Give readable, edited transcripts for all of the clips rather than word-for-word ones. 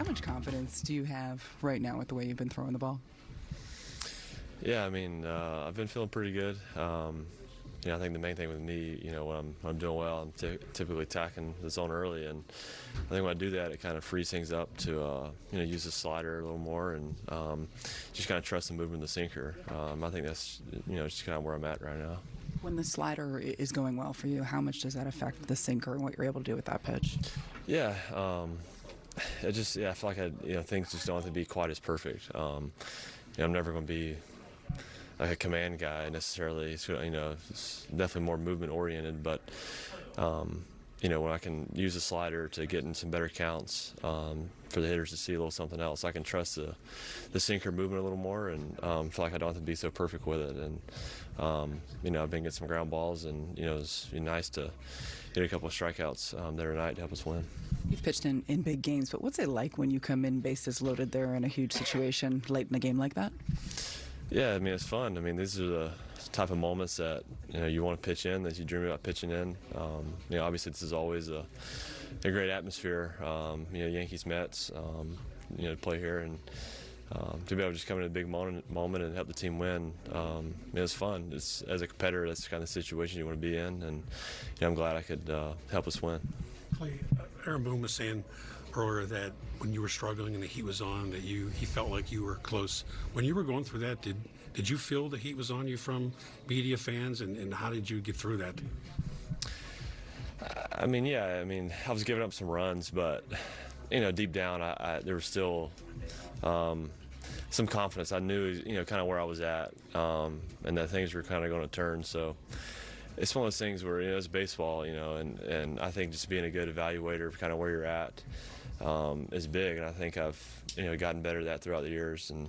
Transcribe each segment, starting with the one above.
much confidence do you have right now with the way you've been throwing the ball? Yeah, I mean, I've been feeling pretty good. I think the main thing with me, when I'm doing well, I'm typically attacking the zone early, and I think when I do that, it kind of frees things up to, use the slider a little more and just kind of trust the movement of the sinker. I think that's, just kind of where I'm at right now. When the slider is going well for you, how much does that affect the sinker and what you're able to do with that pitch? Yeah, I feel like things just don't have to be quite as perfect. I'm never going to be like a command guy necessarily. It's definitely more movement oriented, but when I can use the slider to get in some better counts for the hitters to see a little something else, I can trust the sinker movement a little more and feel like I don't have to be so perfect with it. And I've been getting some ground balls, and it's nice to get a couple of strikeouts there tonight to help us win. You've pitched in big games, but what's it like when you come in bases loaded there in a huge situation late in a game like that? Yeah, I mean, it's fun. I mean, these are the type of moments that you want to pitch in, that you dream about pitching in. Obviously this is always a great atmosphere. Yankees, Mets, to play here and to be able to just come in a big moment and help the team win. It's fun. As a competitor, that's the kind of situation you want to be in, and I'm glad I could help us win. Clay, Aaron Boone was saying earlier that when you were struggling and the heat was on, that he felt like you were close. When you were going through that, did you feel the heat was on you from media, fans, and how did you get through that? I was giving up some runs, but deep down, there was still some confidence. I knew kind of where I was at, and that things were kind of going to turn. So it's one of those things where it's baseball, and I think just being a good evaluator of kind of where you're at is big, and I think I've gotten better at that throughout the years, and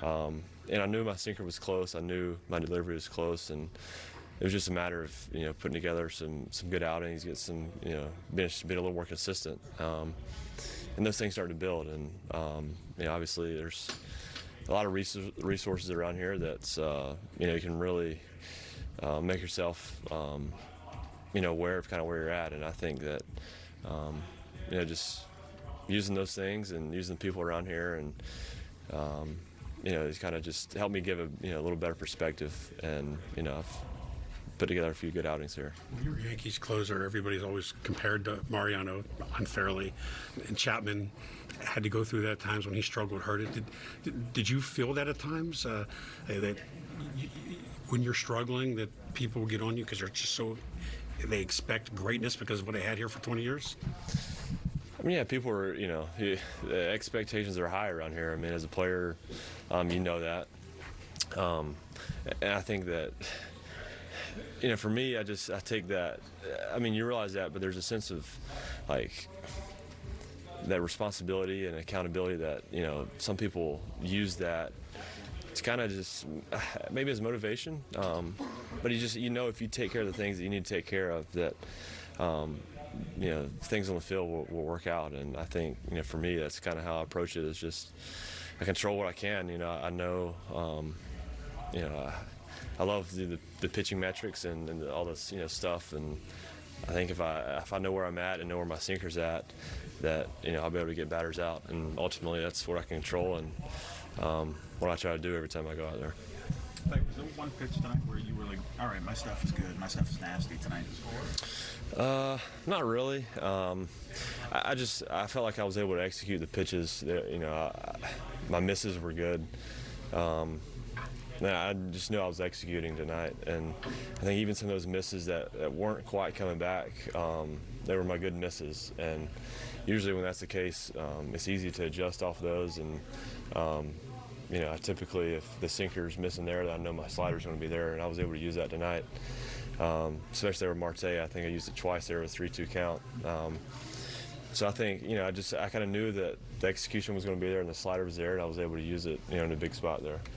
I knew my sinker was close, I knew my delivery was close, and it was just a matter of putting together some good outings, get some being a little more consistent, and those things started to build, and obviously there's a lot of resources around here that's you can really make yourself aware of kind of where you're at, and I think that just using those things and using the people around here, and it's kind of just helped me give a little better perspective, and I've put together a few good outings here. When you were Yankees closer, everybody's always compared to Mariano unfairly, and Chapman had to go through that at times when he struggled, hurt it. Did you feel that at times that when you're struggling that people will get on you because they're just they expect greatness because of what they had here for 20 years? I mean, yeah, people are, the expectations are high around here. I mean, as a player, that. And I think that, for me, I take that, you realize that, but there's a sense of, that responsibility and accountability that, some people use that to kind of just, maybe as motivation, but if you take care of the things that you need to take care of, that, things on the field will work out. And I think, for me, that's kind of how I approach it, is just I control what I can. I know, I love the pitching metrics and all this, stuff. And I think if I know where I'm at and know where my sinker's at, that, I'll be able to get batters out. And ultimately, that's what I can control and what I try to do every time I go out there. Like, was there one pitch tonight where you were like, all right, my stuff is good, my stuff is nasty tonight? Not really. I felt like I was able to execute the pitches. My misses were good. I just knew I was executing tonight, and I think even some of those misses that weren't quite coming back, they were my good misses. And usually when that's the case, it's easy to adjust off those. And I typically, if the sinker's missing there, I know my slider's going to be there, and I was able to use that tonight. Especially there with Marte, I think I used it twice there with a 3-2 count. So I think, I kind of knew that the execution was going to be there and the slider was there, and I was able to use it, in a big spot there.